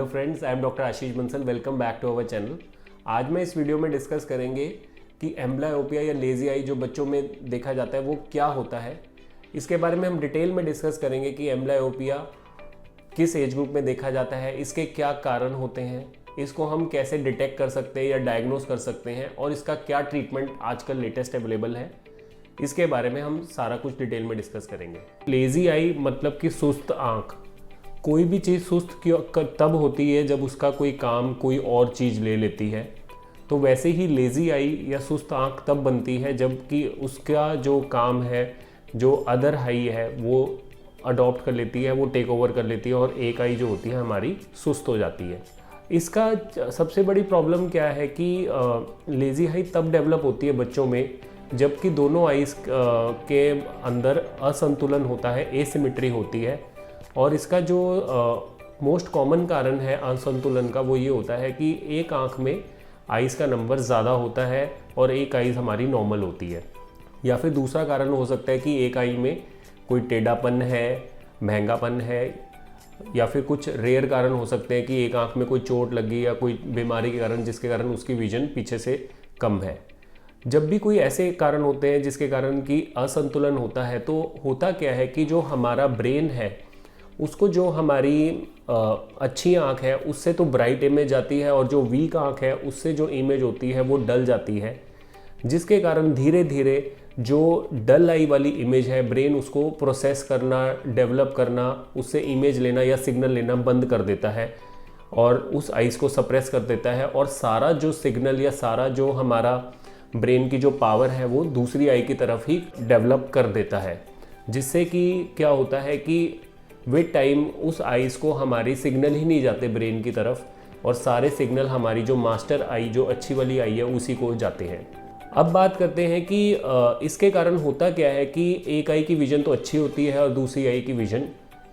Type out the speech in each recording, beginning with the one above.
Hello friends, I am doctor Ashish Bansal. Welcome back to our channel. आज मैं इस video में डिस्कस करेंगे कि एम्ब्लायोपिया या लेजी आई जो बच्चों में देखा जाता है वो क्या होता है। इसके बारे में हम डिटेल में डिस्कस करेंगे कि एम्ब्लायोपिया किस एज ग्रुप में देखा जाता है, इसके क्या कारण होते हैं, इसको हम कैसे डिटेक्ट कर सकते हैं या डायग्नोस कर सकते हैं और इसका क्या ट्रीटमेंट आजकल लेटेस्ट अवेलेबल है, इसके बारे में हम सारा कुछ डिटेल में डिस्कस करेंगे। लेजी आई मतलब कि सुस्त आँख। कोई भी चीज़ सुस्त तब होती है जब उसका कोई काम कोई और चीज़ ले लेती है। तो वैसे ही लेज़ी आई या सुस्त आँख तब बनती है जबकि उसका जो काम है, जो अदर आई है, वो अडॉप्ट कर लेती है, वो टेक ओवर कर लेती है और एक आई जो होती है हमारी सुस्त हो जाती है। इसका सबसे बड़ी प्रॉब्लम क्या है कि लेज़ी आई तब डेवलप होती है बच्चों में जबकि दोनों आईज के अंदर असंतुलन होता है, एसिमेट्री होती है। और इसका जो मोस्ट कॉमन कारण है असंतुलन का वो ये होता है कि एक आंख में आइज़ का नंबर ज़्यादा होता है और एक आइज़ हमारी नॉर्मल होती है। या फिर दूसरा कारण हो सकता है कि एक आई में कोई टेढ़ापन है, महंगापन है, या फिर कुछ रेयर कारण हो सकते हैं कि एक आंख में कोई चोट लगी या कोई बीमारी के कारण जिसके कारण उसकी विजन पीछे से कम है। जब भी कोई ऐसे कारण होते हैं जिसके कारण कि असंतुलन होता है तो होता क्या है कि जो हमारा ब्रेन है उसको जो हमारी अच्छी आँख है उससे तो ब्राइट इमेज आती है और जो वीक आँख है उससे जो इमेज होती है वो डल जाती है, जिसके कारण धीरे धीरे जो डल आई वाली इमेज है ब्रेन उसको प्रोसेस करना, डेवलप करना, उससे इमेज लेना या सिग्नल लेना बंद कर देता है और उस आइज़ को सप्रेस कर देता है और सारा जो सिग्नल या सारा जो हमारा ब्रेन की जो पावर है वो दूसरी आई की तरफ ही डेवलप कर देता है। जिससे कि क्या होता है कि विद टाइम उस आइज़ को हमारी सिग्नल ही नहीं जाते ब्रेन की तरफ और सारे सिग्नल हमारी जो मास्टर आई, जो अच्छी वाली आई है, उसी को जाते हैं। अब बात करते हैं कि इसके कारण होता क्या है कि एक आई की विज़न तो अच्छी होती है और दूसरी आई की विज़न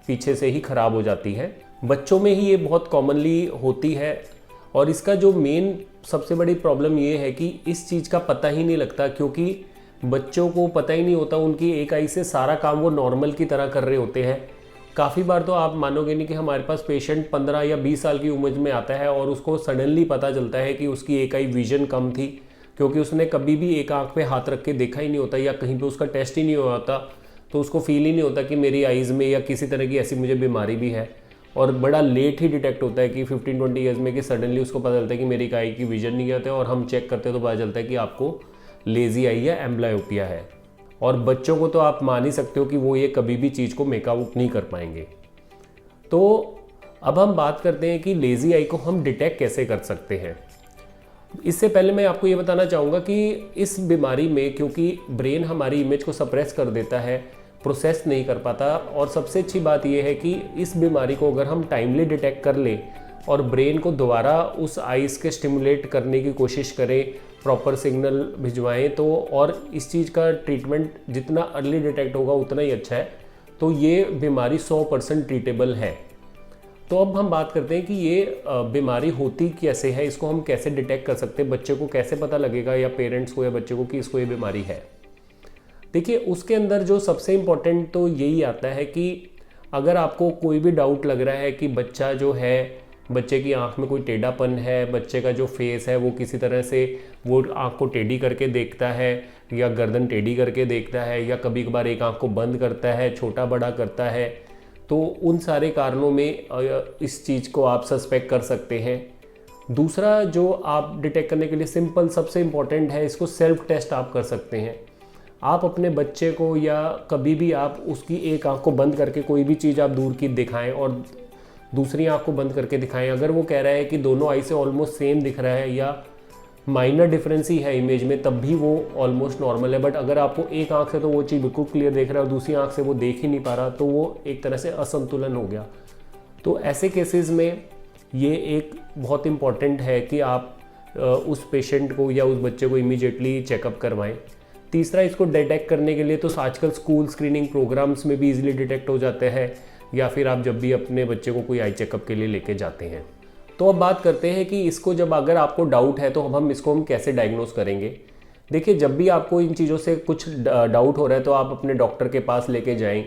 पीछे से ही ख़राब हो जाती है। बच्चों में ही ये बहुत कॉमनली होती है और इसका जो मेन सबसे बड़ी प्रॉब्लम ये है कि इस चीज़ का पता ही नहीं लगता, क्योंकि बच्चों को पता ही नहीं होता उनकी एक आई से सारा काम वो नॉर्मल की तरह कर रहे होते हैं। काफ़ी बार तो आप मानोगे नहीं कि हमारे पास पेशेंट 15 या 20 साल की उम्र में आता है और उसको सडनली पता चलता है कि उसकी एक आई विजन कम थी, क्योंकि उसने कभी भी एक आंख पे हाथ रख के देखा ही नहीं होता या कहीं पे उसका टेस्ट ही नहीं हुआ होता, तो उसको फील ही नहीं होता कि मेरी आइज़ में या किसी तरह की ऐसी मुझे बीमारी भी है। और बड़ा लेट ही डिटेक्ट होता है कि 15-20 ईयर्स में कि सडनली उसको पता चलता है कि मेरी एक आई की विजन नहीं आते और हम चेक करते तो पता चलता है कि आपको लेज़ी आई या एम्ब्लायोपिया है। और बच्चों को तो आप मान ही सकते हो कि वो ये कभी भी चीज़ को मेकआउट नहीं कर पाएंगे। तो अब हम बात करते हैं कि लेज़ी आई को हम डिटेक्ट कैसे कर सकते हैं। इससे पहले मैं आपको ये बताना चाहूँगा कि इस बीमारी में क्योंकि ब्रेन हमारी इमेज को सप्रेस कर देता है, प्रोसेस नहीं कर पाता, और सबसे अच्छी बात यह है कि इस बीमारी को अगर हम टाइमली डिटेक्ट कर लें और ब्रेन को दोबारा उस आइज़ के स्टिमुलेट करने की कोशिश करें, प्रॉपर सिग्नल भिजवाएं, तो और इस चीज़ का ट्रीटमेंट जितना अर्ली डिटेक्ट होगा उतना ही अच्छा है। तो ये बीमारी 100% ट्रीटेबल है। तो अब हम बात करते हैं कि ये बीमारी होती कैसे है, इसको हम कैसे डिटेक्ट कर सकते हैं, बच्चे को कैसे पता लगेगा या पेरेंट्स को या बच्चे को कि इसको ये बीमारी है। देखिए, उसके अंदर जो सबसे इम्पोर्टेंट तो यही आता है कि अगर आपको कोई भी डाउट लग रहा है कि बच्चा जो है, बच्चे की आंख में कोई टेढ़ापन है, बच्चे का जो फेस है वो किसी तरह से वो आंख को टेढ़ी करके देखता है या गर्दन टेढ़ी करके देखता है या कभी कभार एक आंख को बंद करता है, छोटा बड़ा करता है, तो उन सारे कारणों में इस चीज़ को आप सस्पेक्ट कर सकते हैं। दूसरा जो आप डिटेक्ट करने के लिए सिंपल सबसे इम्पॉर्टेंट है, इसको सेल्फ टेस्ट आप कर सकते हैं। आप अपने बच्चे को या कभी भी आप उसकी एक आंख को बंद करके कोई भी चीज़ आप दूर की दिखाएं और दूसरी आंख को बंद करके दिखाएं। अगर वो कह रहा है कि दोनों आई से ऑलमोस्ट सेम दिख रहा है या माइनर डिफरेंस ही है इमेज में, तब भी वो ऑलमोस्ट नॉर्मल है। बट अगर आपको एक आंख से तो वो चीज़ बिल्कुल क्लियर देख रहा है और दूसरी आंख से वो देख ही नहीं पा रहा, तो वो एक तरह से असंतुलन हो गया। तो ऐसे केसेस में ये एक बहुत इम्पॉर्टेंट है कि आप उस पेशेंट को या उस बच्चे को इमीडिएटली चेकअप करवाएं। तीसरा, इसको डिटेक्ट करने के लिए तो आजकल स्कूल स्क्रीनिंग प्रोग्राम्स में भी इजीली डिटेक्ट हो जाते हैं, या फिर आप जब भी अपने बच्चे को कोई आई चेकअप के लिए लेके जाते हैं। तो अब बात करते हैं कि इसको जब अगर आपको डाउट है तो हम इसको कैसे डायग्नोस करेंगे। देखिए, जब भी आपको इन चीज़ों से कुछ डाउट हो रहा है तो आप अपने डॉक्टर के पास लेके जाएं,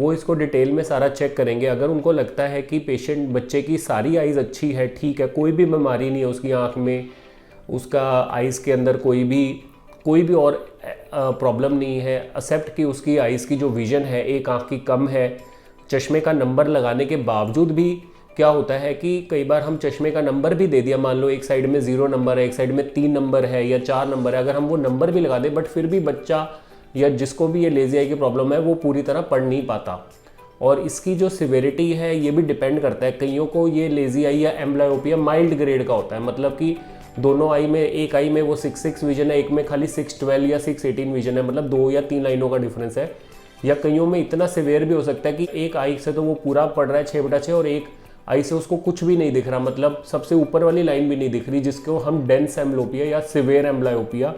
वो इसको डिटेल में सारा चेक करेंगे। अगर उनको लगता है कि पेशेंट बच्चे की सारी आइज़ अच्छी है, ठीक है, कोई भी बीमारी नहीं है उसकी आँख में, उसका आइज़ के अंदर कोई भी और प्रॉब्लम नहीं है, एक्सेप्ट कि उसकी आइज़ की जो विज़न है एक आँख की कम है, चश्मे का नंबर लगाने के बावजूद भी क्या होता है कि कई बार हम चश्मे का नंबर भी दे दिया, मान लो एक साइड में 0 नंबर है, एक साइड में 3 नंबर है या 4 नंबर है, अगर हम वो नंबर भी लगा दें बट फिर भी बच्चा या जिसको भी ये लेज़ी आई की प्रॉब्लम है वो पूरी तरह पढ़ नहीं पाता। और इसकी जो सिवेरिटी है ये भी डिपेंड करता है। कईयों को ये लेज़ी आई या एम्ब्लायोपिया माइल्ड ग्रेड का होता है, मतलब कि दोनों आई में, एक आई में वो 6-6 विजन है, एक में खाली 6-12 या 6-18 विजन है, मतलब 2 या 3 लाइनों का डिफरेंस है। या कईयों में इतना सिवियर भी हो सकता है कि एक आई से तो वो पूरा पढ़ रहा है 6/6 और एक आई से उसको कुछ भी नहीं दिख रहा, मतलब सबसे ऊपर वाली लाइन भी नहीं दिख रही, जिसको हम डेंस एम्ब्लोपिया या सिवियर एम्ब्लायोपिया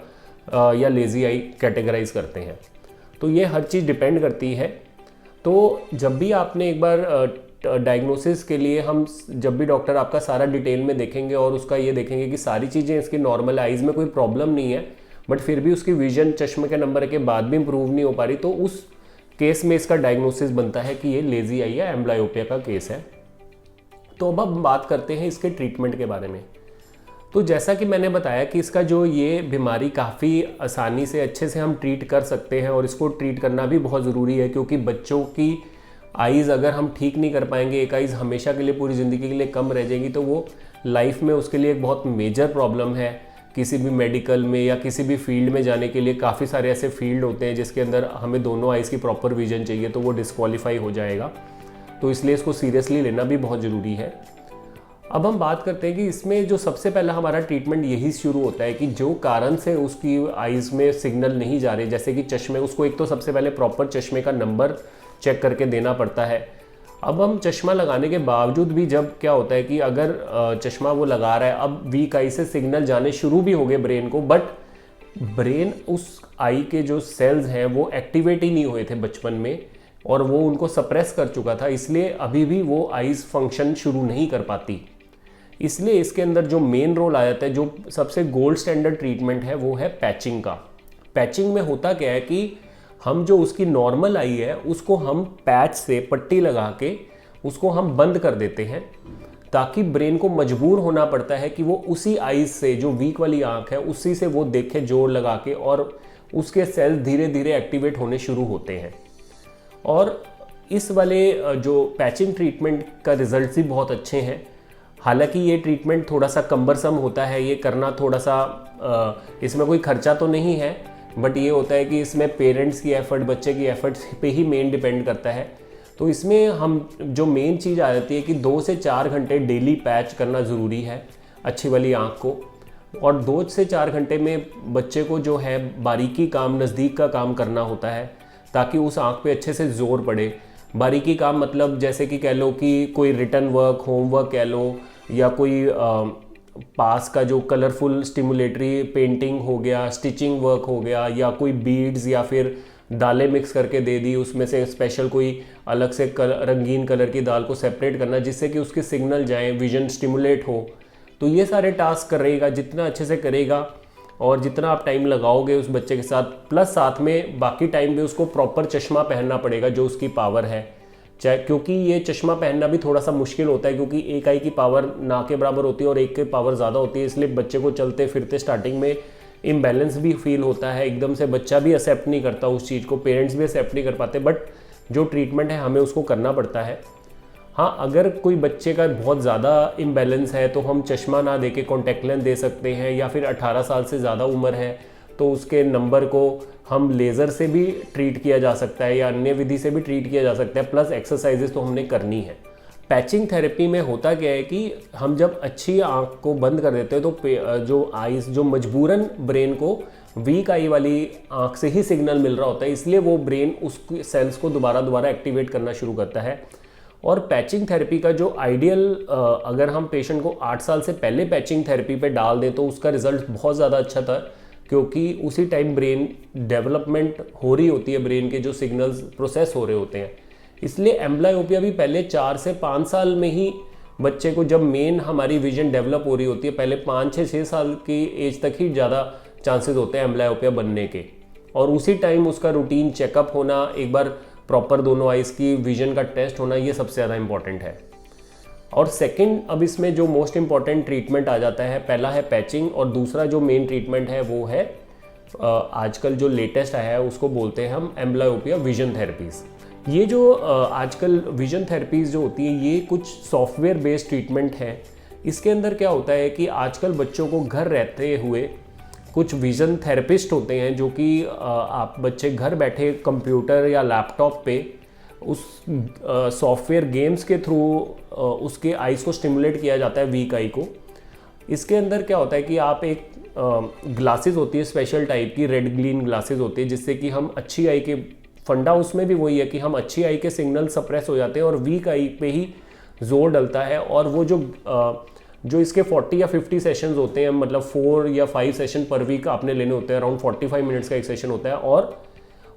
या लेज़ी आई कैटेगराइज करते हैं। तो ये हर चीज़ डिपेंड करती है। तो जब भी आपने एक बार डायग्नोसिस के लिए जब भी डॉक्टर आपका सारा डिटेल में देखेंगे और उसका ये देखेंगे कि सारी चीज़ें इसकी नॉर्मल, आइज़ में कोई प्रॉब्लम नहीं है बट फिर भी उसकी विजन चश्मे के नंबर के बाद भी इम्प्रूव नहीं हो पा रही, तो उस केस में इसका डायग्नोसिस बनता है कि ये लेज़ी आई या एम्ब्लायोपिया का केस है। तो अब हम बात करते हैं इसके ट्रीटमेंट के बारे में। तो जैसा कि मैंने बताया कि इसका जो ये बीमारी काफ़ी आसानी से अच्छे से हम ट्रीट कर सकते हैं और इसको ट्रीट करना भी बहुत ज़रूरी है, क्योंकि बच्चों की आइज़ अगर हम ठीक नहीं कर पाएंगे, एक आइज़ हमेशा के लिए पूरी ज़िंदगी के लिए कम रह जाएगी, तो वो लाइफ में उसके लिए एक बहुत मेजर प्रॉब्लम है। किसी भी मेडिकल में या किसी भी फील्ड में जाने के लिए काफ़ी सारे ऐसे फील्ड होते हैं जिसके अंदर हमें दोनों आइज़ की प्रॉपर विजन चाहिए, तो वो डिस्क्वालीफाई हो जाएगा। तो इसलिए इसको सीरियसली लेना भी बहुत ज़रूरी है। अब हम बात करते हैं कि इसमें जो सबसे पहला हमारा ट्रीटमेंट यही शुरू होता है कि जो कारण से उसकी आइज़ में सिग्नल नहीं जा रहे, जैसे कि चश्मे, उसको एक तो सबसे पहले प्रॉपर चश्मे का नंबर चेक करके देना पड़ता है। अब हम चश्मा लगाने के बावजूद भी जब क्या होता है कि अगर चश्मा वो लगा रहा है, अब वीक आई से सिग्नल जाने शुरू भी हो गए ब्रेन को, बट ब्रेन उस आई के जो सेल्स हैं वो एक्टिवेट ही नहीं हुए थे बचपन में और वो उनको सप्रेस कर चुका था, इसलिए अभी भी वो आइज़ फंक्शन शुरू नहीं कर पाती। इसलिए इसके अंदर जो मेन रोल आ जाता है, जो सबसे गोल्ड स्टैंडर्ड ट्रीटमेंट है, वो है पैचिंग का। पैचिंग में होता क्या है कि हम जो उसकी नॉर्मल आई है उसको हम पैच से पट्टी लगा के उसको हम बंद कर देते हैं, ताकि ब्रेन को मजबूर होना पड़ता है कि वो उसी आइज से, जो वीक वाली आंख है, उसी से वो देखे जोर लगा के, और उसके सेल्स धीरे धीरे एक्टिवेट होने शुरू होते हैं। और इस वाले जो पैचिंग ट्रीटमेंट का रिजल्ट भी बहुत अच्छे हैं। हालांकि ये ट्रीटमेंट थोड़ा सा कम्बरसम होता है, ये करना थोड़ा सा इसमें कोई खर्चा तो नहीं है, बट ये होता है कि इसमें पेरेंट्स की एफर्ट, बच्चे की एफर्ट पे ही मेन डिपेंड करता है। तो इसमें हम जो मेन चीज़ आ जाती है कि 2 से 4 घंटे डेली पैच करना ज़रूरी है अच्छी वाली आँख को, और 2 से 4 घंटे में बच्चे को जो है बारीकी काम, नज़दीक का काम करना होता है, ताकि उस आँख पे अच्छे से जोर पड़े। बारीकी काम मतलब जैसे कि कह लो कि कोई रिटर्न वर्क, होमवर्क कह लो, या कोई पास का जो कलरफुल स्टिमुलेटरी पेंटिंग हो गया, स्टिचिंग वर्क हो गया, या कोई बीड्स या फिर दालें मिक्स करके दे दी, उसमें से स्पेशल कोई अलग से रंगीन कलर की दाल को सेपरेट करना जिससे कि उसके सिग्नल जाएं, विजन स्टिमुलेट हो। तो ये सारे टास्क करेगा, जितना अच्छे से करेगा और जितना आप टाइम लगाओगे उस बच्चे के साथ, प्लस साथ में बाकी टाइम भी उसको प्रॉपर चश्मा पहनना पड़ेगा जो उसकी पावर है, चाहे, क्योंकि ये चश्मा पहनना भी थोड़ा सा मुश्किल होता है, क्योंकि एक आई की पावर ना के बराबर होती है और एक की पावर ज़्यादा होती है, इसलिए बच्चे को चलते फिरते स्टार्टिंग में इम्बैलेंस भी फील होता है, एकदम से बच्चा भी एक्सेप्ट नहीं करता उस चीज़ को, पेरेंट्स भी एक्सेप्ट नहीं कर पाते, बट जो ट्रीटमेंट है हमें उसको करना पड़ता है। हाँ, अगर कोई बच्चे का बहुत ज़्यादा इम्बैलेंस है तो हम चश्मा ना दे के कॉन्टैक्ट लेंस दे सकते हैं, या फिर 18 साल से ज़्यादा उम्र है तो उसके नंबर को हम लेज़र से भी ट्रीट किया जा सकता है या अन्य विधि से भी ट्रीट किया जा सकता है, प्लस एक्सरसाइजेस तो हमने करनी है। पैचिंग थेरेपी में होता क्या है कि हम जब अच्छी आँख को बंद कर देते हैं तो जो आइज़, जो मजबूरन ब्रेन को वीक आई वाली आँख से ही सिग्नल मिल रहा होता है, इसलिए वो ब्रेन उस सेल्स को दोबारा एक्टिवेट करना शुरू करता है। और पैचिंग थेरेपी का जो आइडियल, अगर हम पेशेंट को 8 साल से पहले पैचिंग थेरेपी पे डाल दें तो उसका रिजल्ट बहुत ज़्यादा अच्छा था, क्योंकि उसी टाइम ब्रेन डेवलपमेंट हो रही होती है, ब्रेन के जो सिग्नल्स प्रोसेस हो रहे होते हैं। इसलिए एम्ब्लायोपिया भी पहले 4 से 5 साल में ही बच्चे को, जब मेन हमारी विजन डेवलप हो रही होती है, पहले 5-6 साल की एज तक ही ज़्यादा चांसेस होते हैं एम्ब्लायोपिया बनने के, और उसी टाइम उसका रूटीन चेकअप होना, एक बार प्रॉपर दोनों आइज़ की विजन का टेस्ट होना, ये सबसे ज़्यादा इंपॉर्टेंट है। और सेकंड, अब इसमें जो मोस्ट इम्पॉर्टेंट ट्रीटमेंट आ जाता है, पहला है पैचिंग और दूसरा जो मेन ट्रीटमेंट है वो है आजकल जो लेटेस्ट आया है उसको बोलते हैं हम एम्ब्लायोपिया विजन थेरेपीज़। ये जो आजकल विजन थेरेपीज़ जो होती है ये कुछ सॉफ्टवेयर बेस्ड ट्रीटमेंट है। इसके अंदर क्या होता है कि आजकल बच्चों को घर रहते हुए कुछ विज़न थेरेपिस्ट होते हैं जो कि आप बच्चे घर बैठे कंप्यूटर या लैपटॉप पे उस सॉफ्टवेयर गेम्स के थ्रू उसके आइज़ को स्टिमुलेट किया जाता है, वीक आई को। इसके अंदर क्या होता है कि आप एक ग्लासेस होती है स्पेशल टाइप की, रेड ग्रीन ग्लासेस होती है, जिससे कि हम अच्छी आई के, फंडा उसमें भी वही है कि हम अच्छी आई के सिग्नल सप्रेस हो जाते हैं और वीक आई पे ही जोर डलता है। और वो जो इसके 40 या 50 सेशंस होते हैं, मतलब 4 या 5 सेशन पर वीक आपने लेने होते हैं, अराउंड 45 मिनट्स का एक सेशन होता है। और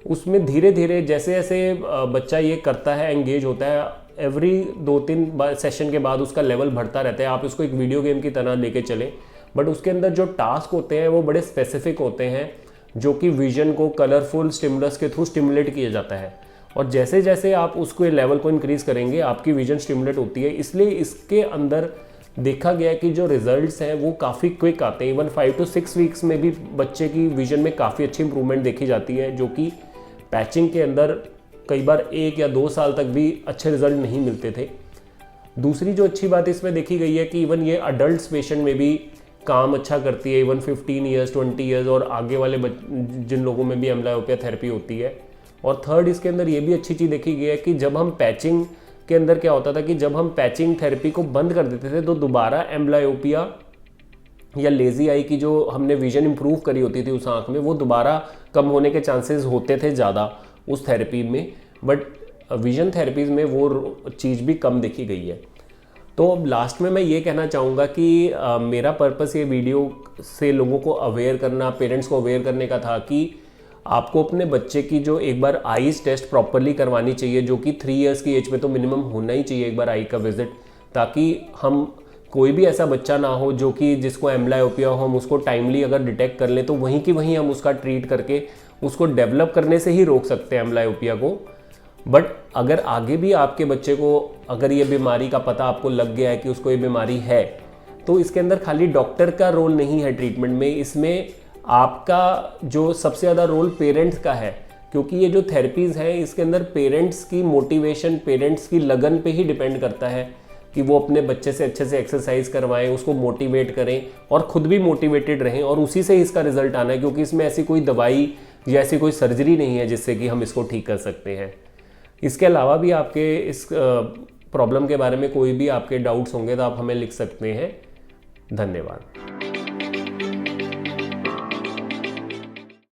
उसमें धीरे धीरे जैसे जैसे बच्चा ये करता है, एंगेज होता है, एवरी 2-3 सेशन के बाद उसका लेवल बढ़ता रहता है। आप इसको एक वीडियो गेम की तरह लेके चलें, बट उसके अंदर जो टास्क होते हैं वो बड़े स्पेसिफिक होते हैं, जो कि विजन को कलरफुल स्टिमुलस के थ्रू स्टिमुलेट किया जाता है। और जैसे जैसे आप उसको लेवल को इंक्रीज़ करेंगे आपकी विजन स्टिमुलेट होती है। इसलिए इसके अंदर देखा गया कि जो रिजल्ट्स हैं वो काफ़ी क्विक आते हैं। इवन 5 to 6 वीक्स में भी बच्चे की विजन में काफ़ी अच्छी इंप्रूवमेंट देखी जाती है, जो कि पैचिंग के अंदर कई बार 1 या 2 साल तक भी अच्छे रिजल्ट नहीं मिलते थे। दूसरी जो अच्छी बात इसमें देखी गई है कि इवन ये अडल्ट पेशेंट में भी काम अच्छा करती है, इवन 15 ईयर्स 20 ईयर्स और आगे वाले जिन लोगों में भी एम्ब्लायोपिया थेरेपी होती है। और थर्ड, इसके अंदर ये भी अच्छी चीज़ देखी गई है कि जब हम पैचिंग के अंदर क्या होता था कि जब हम पैचिंग थेरेपी को बंद कर देते थे तो दोबारा एम्ब्लायोपिया या लेजी आई की जो हमने विजन इंप्रूव करी होती थी उस आँख में, वो दोबारा कम होने के चांसेस होते थे ज़्यादा उस थेरेपी में। बट विजन थेरेपीज़ में वो चीज़ भी कम देखी गई है। तो अब लास्ट में मैं ये कहना चाहूँगा कि मेरा पर्पस ये वीडियो से लोगों को अवेयर करना, पेरेंट्स को अवेयर करने का था कि आपको अपने बच्चे की जो एक बार आईज टेस्ट प्रॉपरली करवानी चाहिए, जो कि 3 इयर्स की एज पे तो मिनिमम होना ही चाहिए एक बार आई का विजिट, ताकि हम कोई भी ऐसा बच्चा ना हो जो कि जिसको एम्ब्लायोपिया हो, हम उसको टाइमली अगर डिटेक्ट कर लें तो वहीं की वहीं हम उसका ट्रीट करके उसको डेवलप करने से ही रोक सकते हैं एम्ब्लायोपिया को। बट अगर आगे भी आपके बच्चे को अगर ये बीमारी का पता आपको लग गया है कि उसको ये बीमारी है, तो इसके अंदर खाली डॉक्टर का रोल नहीं है ट्रीटमेंट में, इसमें आपका जो सबसे ज़्यादा रोल पेरेंट्स का है। क्योंकि ये जो थेरेपीज़ हैं इसके अंदर पेरेंट्स की मोटिवेशन, पेरेंट्स की लगन पे ही डिपेंड करता है कि वो अपने बच्चे से अच्छे से एक्सरसाइज करवाएं, उसको मोटिवेट करें और ख़ुद भी मोटिवेटेड रहें, और उसी से इसका रिजल्ट आना है। क्योंकि इसमें ऐसी कोई दवाई या ऐसी कोई सर्जरी नहीं है जिससे कि हम इसको ठीक कर सकते हैं। इसके अलावा भी आपके इस प्रॉब्लम के बारे में कोई भी आपके डाउट्स होंगे तो आप हमें लिख सकते हैं। धन्यवाद।